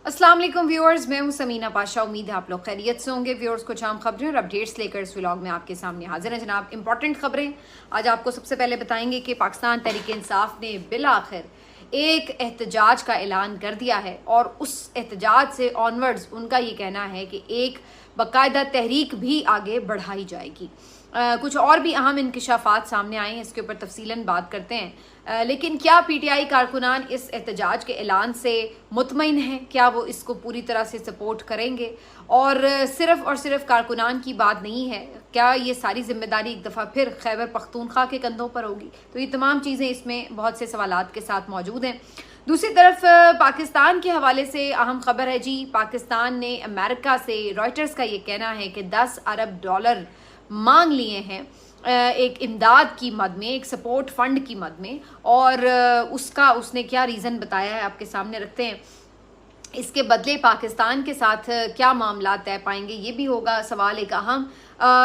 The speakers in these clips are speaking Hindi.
अस्सलाम वालेकुम व्यूअर्स, मैं हूं समीना पाशा। उम्मीद है आप लोग खैरियत से होंगे। व्यूअर्स, कुछ आम खबरें और अपडेट्स लेकर इस व्लॉग में आपके सामने हाजिर हैं जनाब। इंपॉर्टेंट खबरें आज आपको सबसे पहले बताएंगे कि पाकिस्तान तहरीक इंसाफ ने बिल आखिर एक एहतजाज का ऐलान कर दिया है और उस एहतजाज से ऑनवर्ड्स उनका ये कहना है कि एक बाकायदा तहरीक भी आगे बढ़ाई जाएगी। कुछ और भी अहम इंकशाफात सामने आए हैं, इसके ऊपर तफसीलन बात करते हैं। लेकिन क्या पीटीआई कारकुनान इस एहतजाज के ऐलान से मुतमईन हैं? क्या वो इसको पूरी तरह से सपोर्ट करेंगे? और सिर्फ कारकुनान की बात नहीं है, क्या ये सारी जिम्मेदारी एक दफ़ा फिर खैबर पख्तूनख्वा के कंधों पर होगी? तो ये तमाम चीज़ें इसमें बहुत से सवालात के साथ मौजूद हैं। दूसरी तरफ पाकिस्तान के हवाले से अहम खबर है जी। पाकिस्तान ने अमेरिका से, रॉयटर्स का ये कहना है कि $10 अरब मांग लिए हैं एक इमदाद की मद में, एक सपोर्ट फंड की मद में। और उसका उसने क्या रीज़न बताया है आपके सामने रखते हैं। इसके बदले पाकिस्तान के साथ क्या मामला तय पाएंगे, ये भी होगा सवाल एक अहम।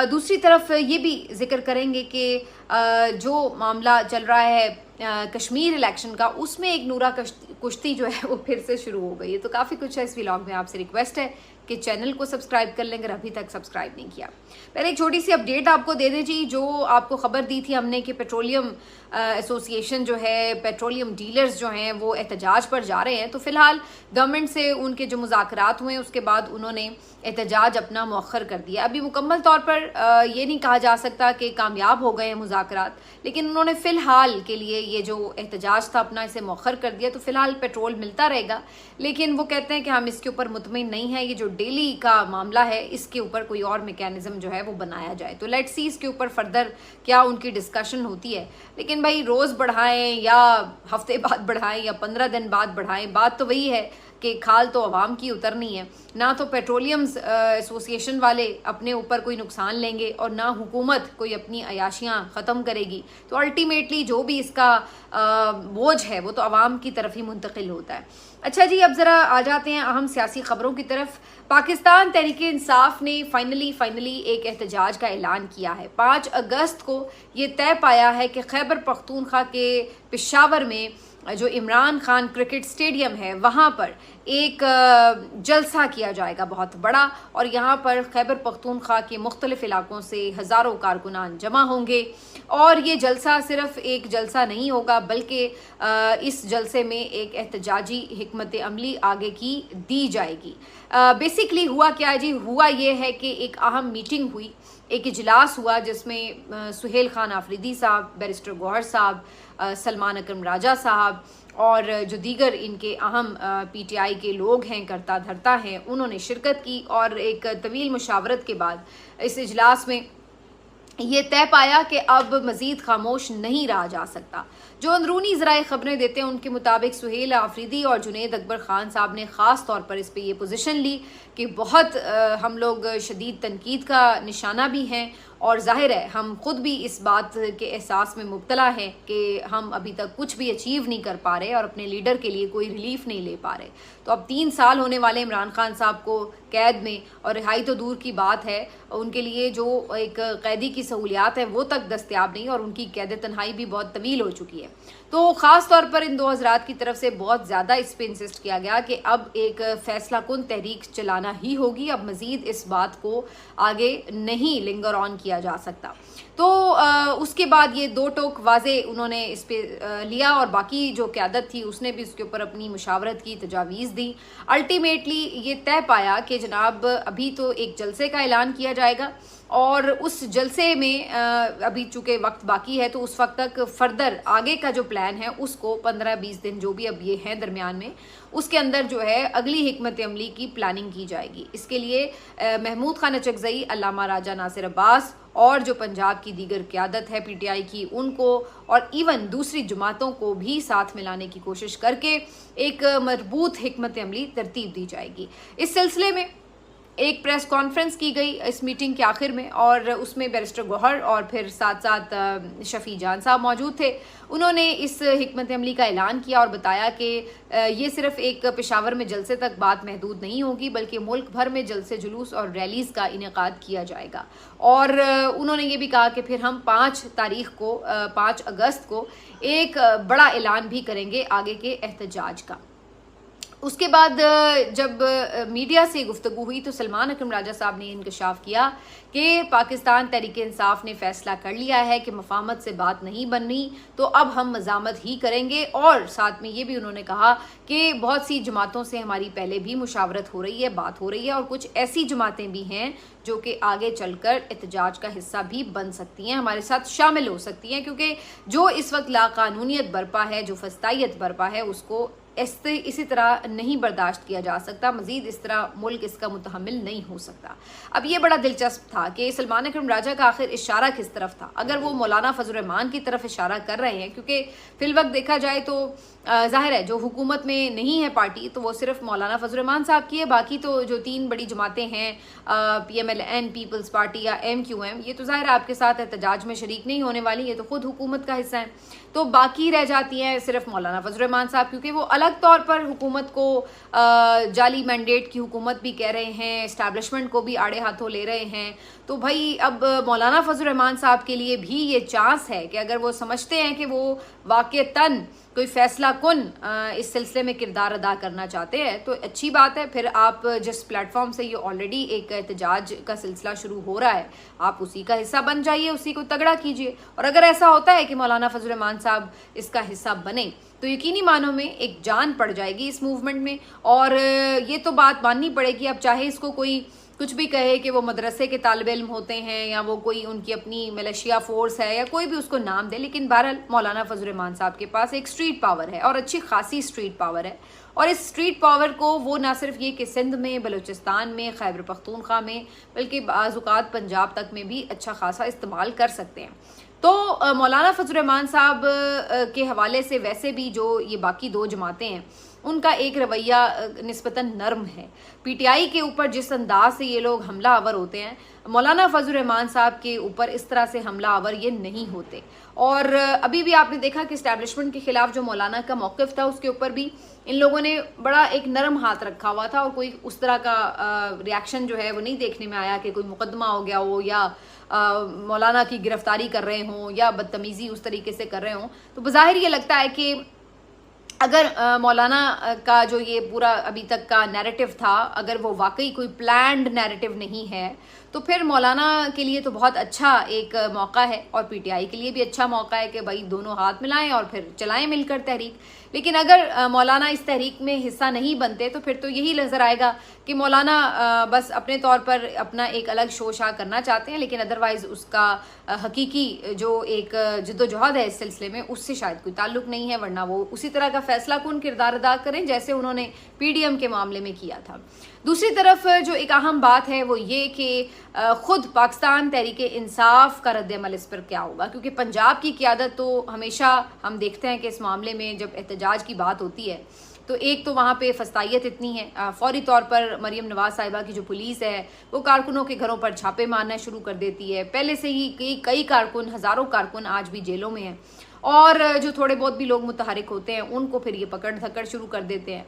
दूसरी तरफ ये भी जिक्र करेंगे कि जो मामला चल रहा है कश्मीर इलेक्शन का, उसमें एक नूरा कुश्ती जो है वो फिर से शुरू हो गई है। तो काफ़ी कुछ है इस व्लॉग में। आपसे रिक्वेस्ट है कि चैनल को सब्सक्राइब कर लें अगर अभी तक सब्सक्राइब नहीं किया। पहले एक छोटी सी अपडेट आपको दे दें जी। जो आपको खबर दी थी हमने कि पेट्रोलियम एसोसिएशन जो है, पेट्रोलियम डीलर्स जो हैं वो एहतजाज पर जा रहे हैं। तो फिलहाल गवर्नमेंट से उनके जो मुज़ाकरात हुए उसके बाद उन्होंने एहतजाज अपना मौखर कर दिया। अभी मुकम्मल तौर पर ये नहीं कहा जा सकता कि कामयाब हो गए हैं मुज़ाकरात, लेकिन उन्होंने फ़िलहाल के लिए ये जो एहतजाज था अपना इसे मौखर कर दिया। तो फिलहाल पेट्रोल मिलता रहेगा, लेकिन वो कहते हैं कि हम इसके ऊपर मुतमईन नहीं है। ये जो डेली का मामला है इसके ऊपर कोई और मैकेनिज्म जो है वो बनाया जाए। तो लेट्स सी इसके ऊपर फर्दर क्या उनकी डिस्कशन होती है। लेकिन भाई रोज़ बढ़ाएं या हफ्ते बाद बढ़ाएं या 15 दिन बाद बढ़ाएं, बात तो वही है कि खाल तो आवाम की उतरनी है। ना तो पेट्रोलियम्स एसोसिएशन वाले अपने ऊपर कोई नुकसान लेंगे और ना हुकूमत कोई अपनी अयाशियाँ ख़त्म करेगी। तो अल्टीमेटली जो भी इसका बोझ है वो तो आवाम की तरफ ही मुंतकिल होता है। अच्छा जी, अब ज़रा आ जाते हैं अहम सियासी खबरों की तरफ। पाकिस्तान तहरीक इंसाफ ने फाइनली एक एहतजाज का ऐलान किया है। 5 अगस्त को ये तय पाया है कि खैबर पख्तूनख्वा के पेशावर में जो इमरान खान क्रिकेट स्टेडियम है वहाँ पर एक जलसा किया जाएगा बहुत बड़ा, और यहाँ पर खैबर पख्तूनख्वा के मुख्तलिफ इलाकों से हज़ारों कारकुनान जमा होंगे। और ये जलसा सिर्फ एक जलसा नहीं होगा, बल्कि इस जलसे में एक एहतजाजी हिकमत अमली आगे की दी जाएगी। बेसिकली हुआ क्या है जी? हुआ ये है कि एक अहम मीटिंग हुई, एक इजलास हुआ जिसमें सुहेल खान आफरीदी साहब, बैरिस्टर गौहर साहब, सलमान अकरम राजा साहब और जो दीगर इनके अहम पीटीआई के लोग हैं, करता धरता हैं, उन्होंने शिरकत की। और एक तवील मुशावरत के बाद इस इजलास में ये तय पाया कि अब मज़ीद खामोश नहीं रहा जा सकता। जो अंदरूनी ज़राए ख़बरें देते हैं उनके मुताबिक सुहेल आफरीदी और जुनैद अकबर ख़ान साहब ने ख़ास तौर पर इस पे ये पोजीशन ली कि बहुत हम लोग शदीद तनकीद का निशाना भी हैं, और ज़ाहिर है हम ख़ुद भी इस बात के एहसास में मुब्तला हैं कि हम अभी तक कुछ भी अचीव नहीं कर पा रहे और अपने लीडर के लिए कोई रिलीफ नहीं ले पा रहे। तो अब 3 साल होने वाले इमरान खान साहब को कैद में, और रिहाई तो दूर की बात है, उनके लिए जो एक कैदी की सहूलियात है वो तक दस्तयाब नहीं, और उनकी कैद तन्हाई भी बहुत तवील हो चुकी है। तो ख़ास तौर पर इन 2 हज़रात की तरफ से बहुत ज़्यादा इस पर इंसिस्ट किया गया कि अब एक फ़ैसला कुन तहरीक चलाना ही होगी। अब मज़ीद इस बात को आगे नहीं लिंगर ऑन किया जा सकता। तो उसके बाद ये 2 टोक वाजे उन्होंने इस पर लिया, और बाकी जो क़यादत थी उसने भी उसके ऊपर अपनी मुशावरत की, तजावीज़ दी। अल्टीमेटली ये तय पाया कि जनाब अभी तो एक जलसे का ऐलान किया जाएगा, और उस जलसे में अभी चूँकि वक्त बाकी है तो उस वक्त तक फर्दर आगे का जो प्लान है उसको 15-20 दिन जो भी अब ये हैं दरमियान में, उसके अंदर जो है अगली हिकमत अमली की प्लानिंग की जाएगी। इसके लिए महमूद खान अचकज़ई, अल्लामा राजा नासिर अब्बास और जो पंजाब की दीगर क़यादत है पीटीआई की, उनको और इवन दूसरी जमातों को भी साथ मिलाने की कोशिश करके एक मजबूत हिकमत अमली तरतीब दी जाएगी। इस सिलसिले में एक प्रेस कॉन्फ्रेंस की गई इस मीटिंग के आखिर में, और उसमें बैरिस्टर गौहर और फिर साथ साथ शफ़ी जान साहब मौजूद थे। उन्होंने इस हिकमत अमली का ऐलान किया और बताया कि ये सिर्फ एक पेशावर में जलसे तक बात महदूद नहीं होगी, बल्कि मुल्क भर में जलसे, जुलूस और रैलीज़ का इनेकाद किया जाएगा। और उन्होंने ये भी कहा कि फिर हम 5 अगस्त को एक बड़ा ऐलान भी करेंगे आगे के एहतजाज का। उसके बाद जब मीडिया से गुफ्तगू हुई तो सलमान अकरम राजा साहब ने इंकशाफ किया कि पाकिस्तान तहरीक इंसाफ ने फैसला कर लिया है कि मफाहमत से बात नहीं बननी, तो अब हम मज़ामत ही करेंगे। और साथ में ये भी उन्होंने कहा कि बहुत सी जमातों से हमारी पहले भी मुशावरत हो रही है, बात हो रही है, और कुछ ऐसी जमातें भी हैं जो कि आगे चलकर एहतजाज का हिस्सा भी बन सकती हैं, हमारे साथ शामिल हो सकती हैं, क्योंकि जो इस वक्त लाकानूनियत बरपा है, जो फस्तायत बरपा है, उसको इसी तरह नहीं बर्दाश्त किया जा सकता। मजीद इस तरह मुल्क इसका मुतहम्मिल नहीं हो सकता। अब ये बड़ा दिलचस्प था कि सलमान अकरम राजा का आखिर इशारा किस तरफ था। अगर वो मौलाना फजल रहमान की तरफ इशारा कर रहे हैं, क्योंकि फिल वक्त देखा जाए तो जाहिर है जो हुकूमत में नहीं है पार्टी, तो वो सिर्फ मौलाना फजल रहमान साहब की है। बाकी तो जो 3 बड़ी जमातें हैं, PMLN, पीपल्स पार्टी या MQM, ये तो जाहिर है आपके साथ एहतजाज में शरीक नहीं होने वाली, ये तो खुद हुकूमत का हिस्सा है। तो बाकी रह जाती हैं सिर्फ मौलाना फजल रहमान साहब, क्योंकि वो अलग तौर पर हुकूमत को जाली मैंडेट की हुकूमत भी कह रहे हैं, इस्टेब्लिशमेंट को भी आड़े हाथों ले रहे हैं। तो भाई अब मौलाना फजल रहमान साहब के लिए भी ये चांस है कि अगर वो समझते हैं कि वो वाक़तन कोई फैसला कुन इस सिलसिले में किरदार अदा करना चाहते हैं, तो अच्छी बात है। फिर आप जिस प्लेटफॉर्म से ये ऑलरेडी एक एहतजाज का सिलसिला शुरू हो रहा है, आप उसी का हिस्सा बन जाइए, उसी को तगड़ा कीजिए। और अगर ऐसा होता है कि मौलाना फजल रहमान साहब इसका हिस्सा बने, तो यकीनी मानों में एक जान पड़ जाएगी इस मूवमेंट में। और ये तो बात माननी पड़ेगी, अब चाहे इसको कोई कुछ भी कहे कि वो मदरसे के तालिब इल्म होते हैं या वो कोई उनकी अपनी मिलिशिया फोर्स है या कोई भी उसको नाम दे, लेकिन बहरहाल मौलाना फजल रहमान साहब के पास एक स्ट्रीट पावर है और अच्छी खासी स्ट्रीट पावर है। और इस स्ट्रीट पावर को वो ना सिर्फ ये कि सिंध में, बलूचिस्तान में, खैबर पख्तूनख्वा में, बल्कि बाज़-औक़ात पंजाब तक में भी अच्छा खासा इस्तेमाल कर सकते हैं। तो मौलाना फजल रहमान साहब के हवाले से वैसे भी जो ये बाकी 2 जमातें हैं, उनका एक रवैया निस्बतन नर्म है। PTI के ऊपर जिस अंदाज से ये लोग हमला आवर होते हैं, मौलाना फजल रहमान साहब के ऊपर इस तरह से हमला आवर ये नहीं होते। और अभी भी आपने देखा कि इस्टेब्लिशमेंट के खिलाफ जो मौलाना का मौक़िफ़ था, उसके ऊपर भी इन लोगों ने बड़ा एक नरम हाथ रखा हुआ था और कोई उस तरह का रिएक्शन जो है वो नहीं देखने में आया कि कोई मुकदमा हो गया हो या मौलाना की गिरफ्तारी कर रहे हों या बदतमीज़ी उस तरीके से कर रहे हों। तो बज़ाहिर ये लगता है कि अगर मौलाना का जो ये पूरा अभी तक का नैरेटिव था, अगर वो वाकई कोई प्लान्ड नैरेटिव नहीं है, तो फिर मौलाना के लिए तो बहुत अच्छा एक मौका है और PTI के लिए भी अच्छा मौका है कि भाई दोनों हाथ मिलाएं और फिर चलाएं मिलकर तहरीक। लेकिन अगर मौलाना इस तहरीक में हिस्सा नहीं बनते, तो फिर तो यही नज़र आएगा कि मौलाना बस अपने तौर पर अपना एक अलग शोशा करना चाहते हैं, लेकिन अदरवाइज़ उसका हकीकी जो एक जद्दोजहद है इस सिलसिले में, उससे शायद कोई ताल्लुक नहीं है। वरना वो उसी तरह का फैसला कुन किरदार अदा करें जैसे उन्होंने PDM के मामले में किया था। दूसरी तरफ जो एक अहम बात है वो ये कि ख़ुद पाकिस्तान तहरीक इंसाफ का रद्द-ए-अमल इस पर क्या होगा, क्योंकि पंजाब की क़यादत तो हमेशा हम देखते हैं कि इस मामले में जब एहतजाज की बात होती है तो एक तो वहाँ पे फस्तायत इतनी है, फौरी तौर पर मरीम नवाज साहिबा की जो पुलिस है वो कारकुनों के घरों पर छापे मारना शुरू कर देती है। पहले से ही कई कारकुन, हज़ारों कारकुन आज भी जेलों में हैं और जो थोड़े बहुत भी लोग मुतहरिक होते हैं उनको फिर ये पकड़ धकड़ शुरू कर देते हैं।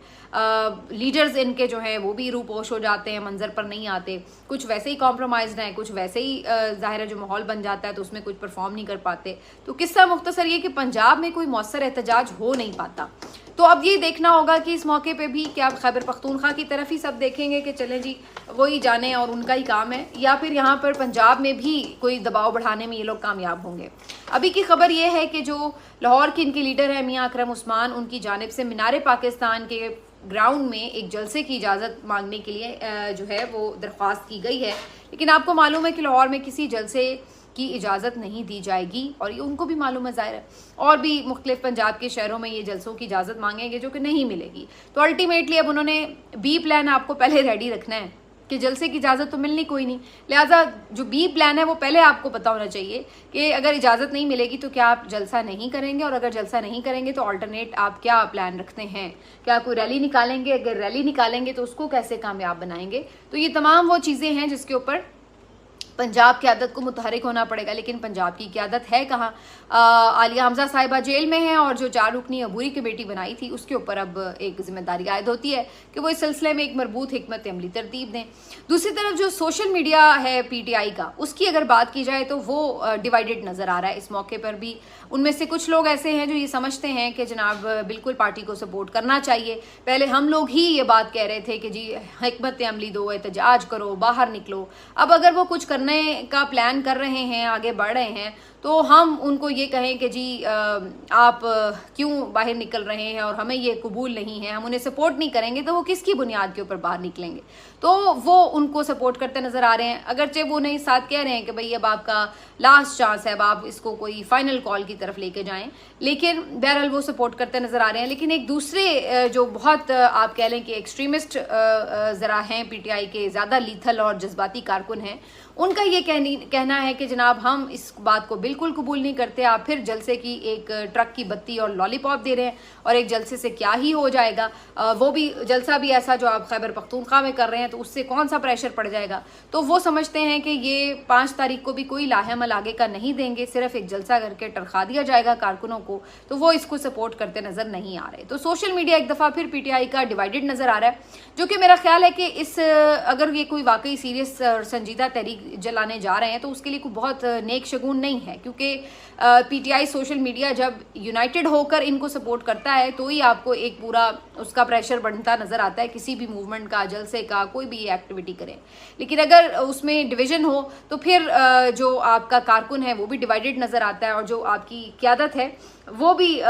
लीडर्स इनके जो हैं वो भी रूपोश हो जाते हैं, मंजर पर नहीं आते, कुछ वैसे ही कॉम्प्रोमाइज़ हैं, कुछ वैसे ही ज़ाहिर है जो माहौल बन जाता है तो उसमें कुछ परफॉर्म नहीं कर पाते। तो किस्सा मुख्तसर ये कि पंजाब में कोई मौसर एहतजाज हो नहीं पाता। तो अब ये देखना होगा कि इस मौके पे भी क्या खैबर पख्तूनख्वा की तरफ ही सब देखेंगे कि चलें जी वही जाने और उनका ही काम है, या फिर यहाँ पर पंजाब में भी कोई दबाव बढ़ाने में ये लोग कामयाब होंगे। अभी की खबर ये है कि जो लाहौर के इनके लीडर हैं मियाँ अकरम उस्मान, उनकी जानिब से मीनार पाकिस्तान के ग्राउंड में एक जलसे की इजाज़त मांगने के लिए जो है वो दरख्वास्त की गई है। लेकिन आपको मालूम है कि लाहौर में किसी जलसे की इजाज़त नहीं दी जाएगी और ये उनको भी मालूम है ज़ाहिर है, और भी मुख्तलिफ पंजाब के शहरों में ये जलसों की इजाज़त मांगेंगे जो कि नहीं मिलेगी। तो अल्टीमेटली अब उन्होंने B प्लान आपको पहले रेडी रखना है कि जलसे की इजाज़त तो मिलनी कोई नहीं, लिहाजा जो B प्लान है वो पहले आपको पता होना चाहिए कि अगर इजाज़त नहीं मिलेगी तो क्या आप जलसा नहीं करेंगे, और अगर जलसा नहीं करेंगे तो अल्टरनेट आप क्या प्लान रखते हैं, क्या कोई रैली निकालेंगे, अगर रैली निकालेंगे तो उसको कैसे कामयाब बनाएंगे। तो ये तमाम वो चीज़ें हैं जिसके ऊपर पंजाब क़यादत को मुतहरिक होना पड़ेगा, लेकिन पंजाब की क़यादत है कहाँ? आलिया हमजा साहिबा जेल में हैं और जो 4 रुकनी अबूरी कमेटी बनाई थी उसके ऊपर अब एक जिम्मेदारी आयद होती है कि वो इस सिलसिले में एक मरबूत हिकमत अमली तरतीब दें। दूसरी तरफ जो सोशल मीडिया है PTI का, उसकी अगर बात की जाए तो वो डिवाइडेड नज़र आ रहा है इस मौके पर भी। उनमें से कुछ लोग ऐसे हैं जो ये समझते हैं कि जनाब बिल्कुल पार्टी को सपोर्ट करना चाहिए। पहले हम लोग ही ये बात कह रहे थे कि जी हिकमत अमली दो, एहतजाज करो, बाहर निकलो। अब अगर वो कुछ करने का प्लान कर रहे हैं, आगे बढ़ रहे हैं, तो हम उनको ये कहें कि जी आप क्यों बाहर निकल रहे हैं और हमें ये कबूल नहीं है, हम उन्हें सपोर्ट नहीं करेंगे, तो वो किसकी बुनियाद के ऊपर बाहर निकलेंगे? तो वो उनको सपोर्ट करते नज़र आ रहे हैं। अगरचे वो नहीं साथ कह रहे हैं कि भाई अब आपका लास्ट चांस है, अब आप इसको कोई फाइनल कॉल की तरफ लेके जाएं, लेकिन बहरहाल वो सपोर्ट करते नज़र आ रहे हैं। लेकिन एक दूसरे जो बहुत आप कह लें कि एक्सट्रीमिस्ट ज़रा हैं PTI के, ज़्यादा लीथल और जज्बाती कारकुन हैं, उनका ये कहना है कि जनाब हम इस बात को बिल्कुल कबूल नहीं करते। आप फिर जलसे की एक ट्रक की बत्ती और लॉलीपॉप दे रहे हैं, और एक जलसे से क्या ही हो जाएगा? वो भी जलसा भी ऐसा जो आप खैबर पख्तूनख्वा में कर रहे हैं, तो उससे कौन सा प्रेशर पड़ जाएगा? तो वो समझते हैं कि ये 5 तारीख को भी कोई लाहेमल आगे का नहीं देंगे, सिर्फ एक जलसा करके टरखा दिया जाएगा कारकुनों को, तो वो इसको सपोर्ट करते नजर नहीं आ रहे। तो सोशल मीडिया एक दफ़ा फिर PTI का डिवाइडेड नजर आ रहा है, जो कि मेरा ख्याल है कि इस अगर ये कोई वाकई सीरियस और संजीदा तहरीक जलाने जा रहे हैं तो उसके लिए कोई बहुत नेक शगुन नहीं है, क्योंकि PTI सोशल मीडिया जब यूनाइटेड होकर इनको सपोर्ट करता है तो ही आपको एक पूरा उसका प्रेशर बनता नजर आता है किसी भी मूवमेंट का, जलसे का, कोई भी एक्टिविटी करें। लेकिन अगर उसमें डिवीजन हो तो फिर जो आपका कारकुन है वो भी डिवाइडेड नजर आता है, और जो आपकी क़यादत है वो भी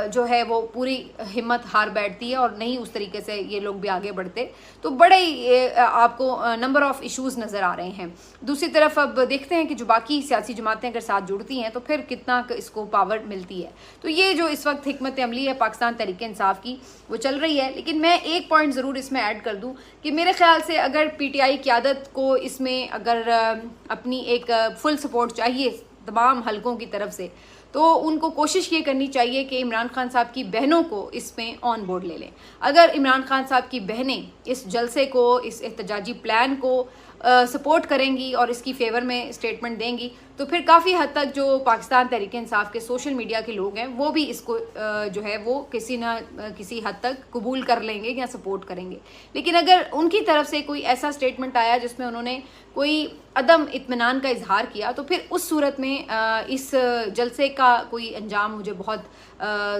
जो है वो पूरी हिम्मत हार बैठती है और नहीं उस तरीके से ये लोग भी आगे बढ़ते। तो बड़े आपको नंबर ऑफ इश्यूज नज़र आ रहे हैं। दूसरी तरफ अब देखते हैं कि जो बाकी सियासी जमातें अगर साथ जुड़ती हैं तो फिर कितना इसको पावर मिलती है। तो ये जो इस वक्त हिकमत अमली है पाकिस्तान तहरीक इंसाफ की, वो चल रही है। लेकिन मैं एक पॉइंट ज़रूर इसमें ऐड कर दूँ कि मेरे ख्याल से अगर PTI क़यादत को इसमें अगर अपनी एक फुल सपोर्ट चाहिए तमाम हलकों की तरफ से, तो उनको कोशिश ये करनी चाहिए कि इमरान खान साहब की बहनों को इसमें ऑन बोर्ड ले लें। अगर इमरान खान साहब की बहनें इस जलसे को, इस एहतजाजी प्लान को सपोर्ट करेंगी और इसकी फेवर में स्टेटमेंट देंगी, तो फिर काफ़ी हद तक जो पाकिस्तान तहरीक इंसाफ के सोशल मीडिया के लोग हैं वो भी इसको जो है वो किसी न किसी हद तक कबूल कर लेंगे या सपोर्ट करेंगे। लेकिन अगर उनकी तरफ से कोई ऐसा स्टेटमेंट आया जिसमें उन्होंने कोई अदम इत्मीनान का इजहार किया, तो फिर उस सूरत में इस जलसे का कोई अंजाम मुझे बहुत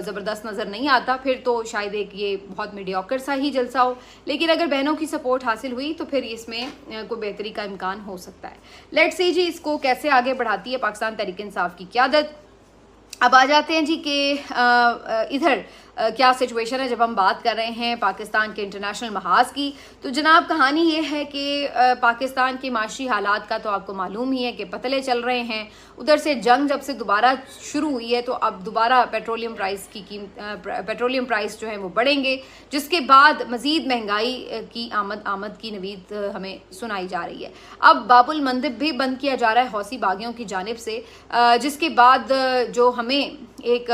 ज़बरदस्त नज़र नहीं आता। फिर तो शायद एक ये बहुत मीडियोकर सा ही जलसा हो। लेकिन अगर बहनों की सपोर्ट हासिल हुई तो फिर इसमें कोई बेहतरी का इम्कान हो सकता है। लेट्स सी जी इसको कैसे आगे बढ़ाती है पाकिस्तान तहरीक इंसाफ की क़यादत। अब आ जाते हैं जी कि इधर क्या सिचुएशन है जब हम बात कर रहे हैं पाकिस्तान के इंटरनेशनल महाज की। तो जनाब कहानी ये है कि पाकिस्तान के माशी हालात का तो आपको मालूम ही है कि पतले चल रहे हैं। उधर से जंग जब से दोबारा शुरू हुई है तो अब दोबारा पेट्रोलियम प्राइस जो है वो बढ़ेंगे, जिसके बाद मज़ीद महंगाई की आमद की नवीद हमें सुनाई जा रही है। अब बाबुल मंदिब भी बंद किया जा रहा है हौसी बागियों की जानिब से, जिसके बाद जो हमें एक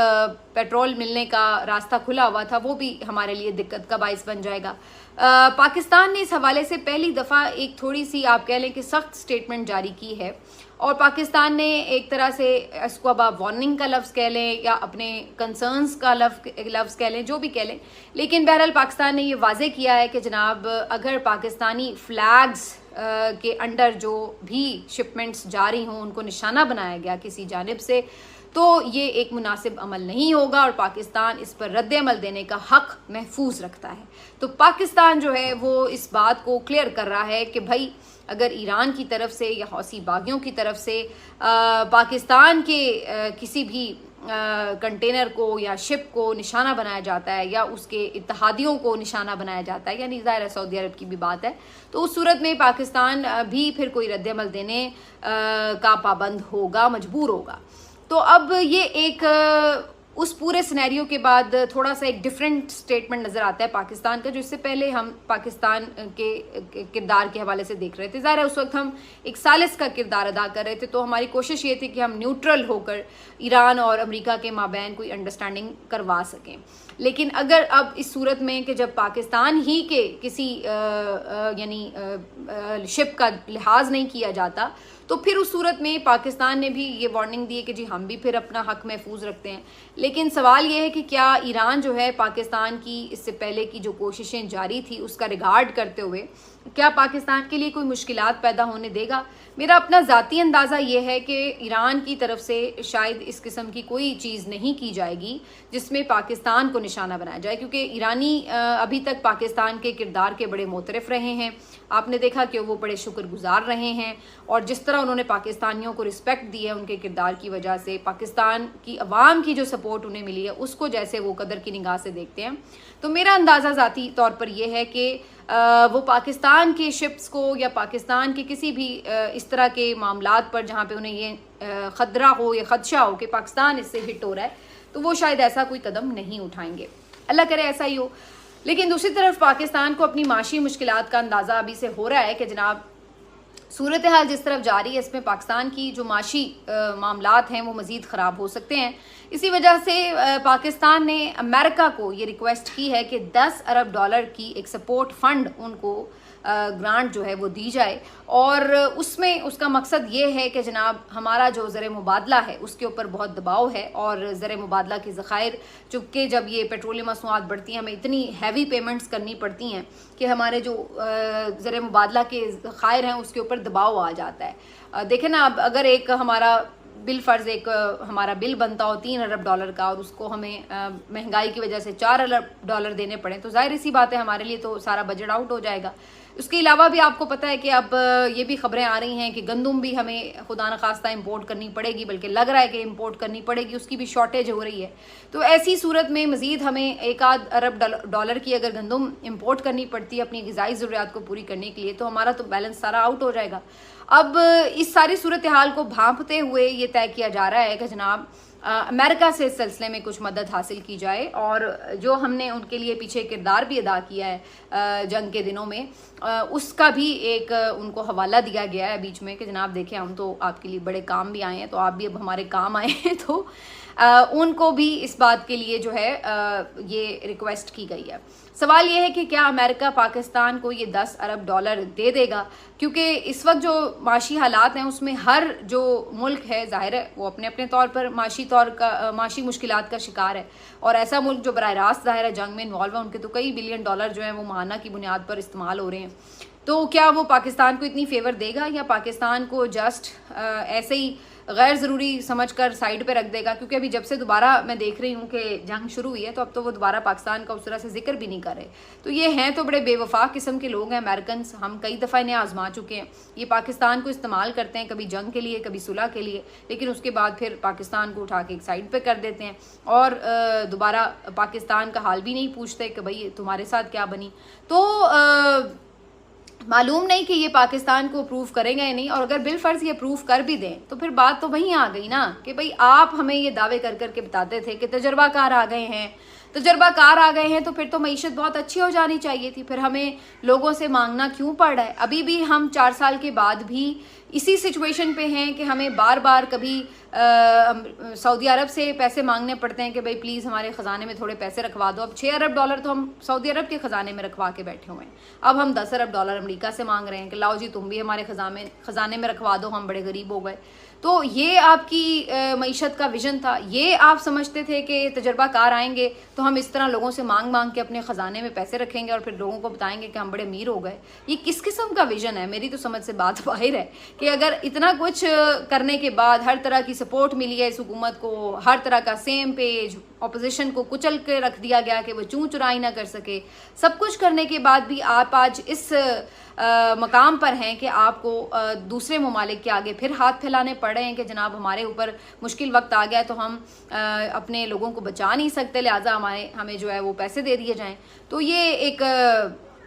पेट्रोल मिलने का रास्ता खुला हुआ था वो भी हमारे लिए दिक्कत का बाइस बन जाएगा। पाकिस्तान ने इस हवाले से पहली दफ़ा एक थोड़ी सी आप कह लें कि सख्त स्टेटमेंट जारी की है, और पाकिस्तान ने एक तरह से इसको अब आप वार्निंग का लफ्ज़ कह लें या अपने कंसर्न्स का लफ्ज़ कह लें, जो भी कह लें, लेकिन बहरहाल पाकिस्तान ने ये वाजे किया है कि जनाब अगर पाकिस्तानी फ्लैग्स के अंडर जो भी शिपमेंट्स जारी हों उनको निशाना बनाया गया किसी जानिब से, तो ये एक मुनासिब अमल नहीं होगा और पाकिस्तान इस पर रद्द अमल देने का हक महफूज रखता है। तो पाकिस्तान जो है वो इस बात को क्लियर कर रहा है कि भाई अगर ईरान की तरफ से या हौसी बागियों की तरफ से पाकिस्तान के किसी भी कंटेनर को या शिप को निशाना बनाया जाता है या उसके इत्तेहादियों को निशाना बनाया जाता है, यानी ज़ाहिर है सऊदी अरब की भी बात है, तो उस सूरत में पाकिस्तान भी फिर कोई रद्द अमल देने का पाबंद होगा, मजबूर होगा। तो अब ये एक उस पूरे सिनेरियो के बाद थोड़ा सा एक डिफरेंट स्टेटमेंट नज़र आता है पाकिस्तान का, जो इससे पहले हम पाकिस्तान के किरदार के हवाले से देख रहे थे। ज़ाहिर है उस वक्त हम एक सालिस का किरदार अदा कर रहे थे, तो हमारी कोशिश ये थी कि हम न्यूट्रल होकर ईरान और अमेरिका के माबैन कोई अंडरस्टैंडिंग करवा सकें। लेकिन अगर अब इस सूरत में कि जब पाकिस्तान ही के किसी यानी शिप का लिहाज नहीं किया जाता, तो फिर उस सूरत में पाकिस्तान ने भी ये वार्निंग दी है कि जी हम भी फिर अपना हक महफूज रखते हैं। लेकिन सवाल ये है कि क्या ईरान जो है पाकिस्तान की इससे पहले की जो कोशिशें जारी थी उसका रिगार्ड करते हुए क्या पाकिस्तान के लिए कोई मुश्किलात पैदा होने देगा? मेरा अपना ज़ाती अंदाज़ा ये है कि ईरान की तरफ से शायद इस किस्म की कोई चीज़ नहीं की जाएगी जिसमें पाकिस्तान को निशाना बनाया जाए, क्योंकि ईरानी अभी तक पाकिस्तान के किरदार के बड़े मोतरफ रहे हैं। आपने देखा कि वो बड़े शुक्रगुजार रहे हैं और जिस तरह उन्होंने पाकिस्तानियों को रिस्पेक्ट दी है उनके किरदार की वजह से, पाकिस्तान की अवाम की जो सपोर्ट उन्हें मिली है उसको जैसे वो कदर की निगाह से देखते हैं। तो मेरा अंदाज़ा ज़ाती तौर पर यह है कि वो पाकिस्तान के शिप्स को या पाकिस्तान के किसी भी इस तरह के मामलात पर जहाँ पे उन्हें ये ख़तरा हो या ख़दशा हो कि पाकिस्तान इससे हिट हो रहा है, तो वो शायद ऐसा कोई कदम नहीं उठाएंगे। अल्लाह करे ऐसा ही हो। लेकिन दूसरी तरफ पाकिस्तान को अपनी माशी मुश्किलात का अंदाज़ा अभी से हो रहा है कि जनाब सूरत हाल जिस तरफ जारी है इसमें पाकिस्तान की जो माशी मामलात हैं वो मज़ीद ख़राब हो सकते हैं। इसी वजह से पाकिस्तान ने अमेरिका को ये रिक्वेस्ट की है कि 10 अरब डॉलर की एक सपोर्ट फ़ंड उनको ग्रांट जो है वो दी जाए, और उसमें उसका मकसद ये है कि जनाब हमारा जो ज़र मुबादला है उसके ऊपर बहुत दबाव है और ज़र मुबादला के ज़खायर, चूँकि जब ये पेट्रोलियम मसनूआत बढ़ती हैं हमें इतनी हैवी पेमेंट्स करनी पड़ती हैं कि हमारे जो ज़र मुबादला के ज़खायर हैं उसके ऊपर दबाव आ जाता है। देखें ना, अब अगर एक हमारा बिल फ़र्ज़ एक हमारा बिल बनता हो 3 अरब डॉलर का और उसको हमें महंगाई की वजह से 4 अरब डॉलर देने पड़े, तो जाहिर सी बात है हमारे लिए तो सारा बजट आउट हो जाएगा। उसके अलावा भी आपको पता है कि अब ये भी खबरें आ रही हैं कि गंदम भी हमें खुदा न खास्ता इंपोर्ट करनी पड़ेगी, बल्कि लग रहा है कि इंपोर्ट करनी पड़ेगी, उसकी भी शॉर्टेज हो रही है। तो ऐसी सूरत में मज़ीद हमें 1 अरब डॉलर की अगर गंदम इंपोर्ट करनी पड़ती है अपनी ग़िज़ाई ज़रूरियात को पूरी करने के लिए, तो हमारा तो बैलेंस सारा आउट हो जाएगा। अब इस सारी सूरत हाल को भांपते हुए ये तय किया जा रहा है कि जनाब अमेरिका से इस सिलसिले में कुछ मदद हासिल की जाए, और जो हमने उनके लिए पीछे किरदार भी अदा किया है जंग के दिनों में, उसका भी एक उनको हवाला दिया गया है बीच में कि जनाब देखें हम तो आपके लिए बड़े काम भी आए हैं, तो आप भी अब हमारे काम आए हैं। तो उनको भी इस बात के लिए जो है ये रिक्वेस्ट की गई है। सवाल ये है कि क्या अमेरिका पाकिस्तान को ये 10 अरब डॉलर दे देगा, क्योंकि इस वक्त जो माशी हालात हैं उसमें हर जो मुल्क है ज़ाहिर है वो अपने अपने तौर पर माशी मुश्किलात का शिकार है, और ऐसा मुल्क जो बराह रास्त ज़ाहिर है जंग में इन्वॉल्व है उनके तो कई बिलियन डॉलर जो है वो माहाना की बुनियाद पर इस्तेमाल हो रहे हैं। तो क्या वो पाकिस्तान को इतनी फेवर देगा या पाकिस्तान को जस्ट ऐसे ही गैर ज़रूरी समझकर साइड पे रख देगा? क्योंकि अभी जब से दोबारा मैं देख रही हूँ कि जंग शुरू हुई है तो अब तो वो दोबारा पाकिस्तान का उस तरह से जिक्र भी नहीं कर रहे। तो ये हैं तो बड़े बेवफा किस्म के लोग हैं अमेरिकन, हम कई दफ़ा इन्हें आजमा चुके हैं। ये पाकिस्तान को इस्तेमाल करते हैं कभी जंग के लिए कभी सुलह के लिए, लेकिन उसके बाद फिर पाकिस्तान को उठा के एक साइड पर कर देते हैं और दोबारा पाकिस्तान का हाल भी नहीं पूछते कि भाई तुम्हारे साथ क्या बनी। तो मालूम नहीं कि ये पाकिस्तान को अप्रूव करेंगे या नहीं, और अगर बिल फर्ज ये अप्रूव कर भी दें तो फिर बात तो वहीं आ गई ना कि भाई आप हमें ये दावे कर करके बताते थे कि तजर्बाकार आ गए हैं, तजर्बाकार आ गए हैं तो फिर तो मईशत बहुत अच्छी हो जानी चाहिए थी, फिर हमें लोगों से मांगना क्यों पड़ रहा है? अभी भी हम 4 साल के बाद भी इसी सिचुएशन पे हैं कि हमें बार बार कभी सऊदी अरब से पैसे मांगने पड़ते हैं कि भाई प्लीज़ हमारे ख़जाने में थोड़े पैसे रखवा दो। अब 6 अरब डॉलर तो हम सऊदी अरब के ख़जाने में रखवा के बैठे हुए हैं, अब हम 10 अरब डॉलर अमेरिका से मांग रहे हैं कि लाओ जी तुम भी हमारे ख़जाने में रखवा दो, हम बड़े गरीब हो गए। तो ये आपकी मईशत का विजन था, ये आप समझते थे कि तजर्बाकार आएंगे तो हम इस तरह लोगों से मांग मांग के अपने ख़जाने में पैसे रखेंगे और फिर लोगों को बताएंगे कि हम बड़े अमीर हो गए। ये किस किस्म का विजन है? मेरी तो समझ से बात बाहर है कि अगर इतना कुछ करने के बाद हर तरह की सपोर्ट मिली है इस हुकूमत को, हर तरह का सेम पेज, ऑपोजिशन को कुचल के रख दिया गया कि वो चूं चुराई ना कर सके, सब कुछ करने के बाद भी आप आज इस मकाम पर हैं कि आपको दूसरे ममालिक के आगे फिर हाथ फैलाने पड़ रहे हैं कि जनाब हमारे ऊपर मुश्किल वक्त आ गया है तो हम अपने लोगों को बचा नहीं सकते, लिहाजा हमें जो है वो पैसे दे दिए जाएं। तो ये एक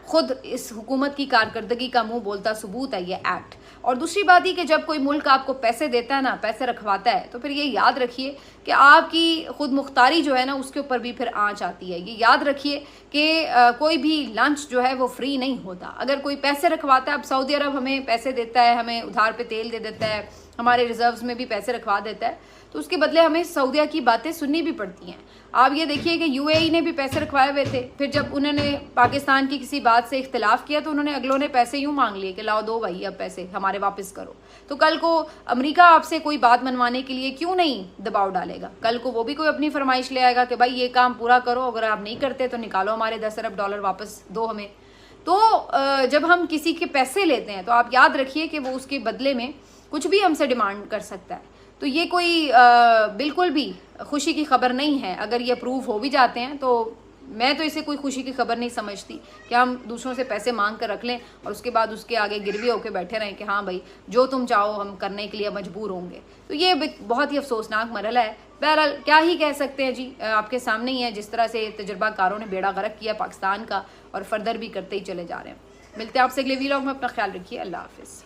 खुद इस हुकूमत की कारकर्दगी का मुंह बोलता सबूत है ये एक्ट। और दूसरी बात ही कि जब कोई मुल्क आपको पैसे देता है ना, पैसे रखवाता है, तो फिर ये याद रखिए कि आपकी खुद मुख्तारी जो है ना उसके ऊपर भी फिर आंच आती है। ये याद रखिए कि कोई भी लंच जो है वो फ्री नहीं होता। अगर कोई पैसे रखवाता है, अब सऊदी अरब हमें पैसे देता है, हमें उधार पे तेल दे देता है, हमारे रिजर्व्स में भी पैसे रखवा देता है, तो उसके बदले हमें सऊदिया की बातें सुननी भी पड़ती हैं। आप ये देखिए कि यूएई ने भी पैसे रखवाए हुए थे, फिर जब उन्होंने पाकिस्तान की किसी बात से इख्तिलाफ किया तो उन्होंने अगलों ने पैसे यूं मांग लिए कि लाओ दो भाई अब पैसे हमारे वापस करो। तो कल को अमेरिका आपसे कोई बात मनवाने के लिए क्यों नहीं दबाव डालेगा? कल को वो भी कोई अपनी फरमाइश ले आएगा कि भाई ये काम पूरा करो, अगर आप नहीं करते तो निकालो हमारे 10 अरब डॉलर वापस दो हमें। तो जब हम किसी के पैसे लेते हैं तो आप याद रखिए कि वो उसके बदले में कुछ भी हमसे डिमांड कर सकता है। तो ये कोई बिल्कुल भी खुशी की खबर नहीं है। अगर ये अप्रूव हो भी जाते हैं तो मैं तो इसे कोई खुशी की खबर नहीं समझती कि हम दूसरों से पैसे मांग कर रख लें और उसके बाद उसके आगे गिरवी होकर बैठे रहें कि हाँ भाई जो तुम चाहो हम करने के लिए मजबूर होंगे। तो ये बहुत ही अफसोसनाक मरहला है। बहरहाल क्या ही कह सकते हैं जी, आपके सामने ही है जिस तरह से तजर्बाकारों ने बेड़ा गर्क किया पाकिस्तान का और फर्दर भी करते ही चले जा रहे हैं। मिलते हैं आपसे अगले वीलॉग में, अपना ख्याल रखिए, अल्लाह हाफिज़।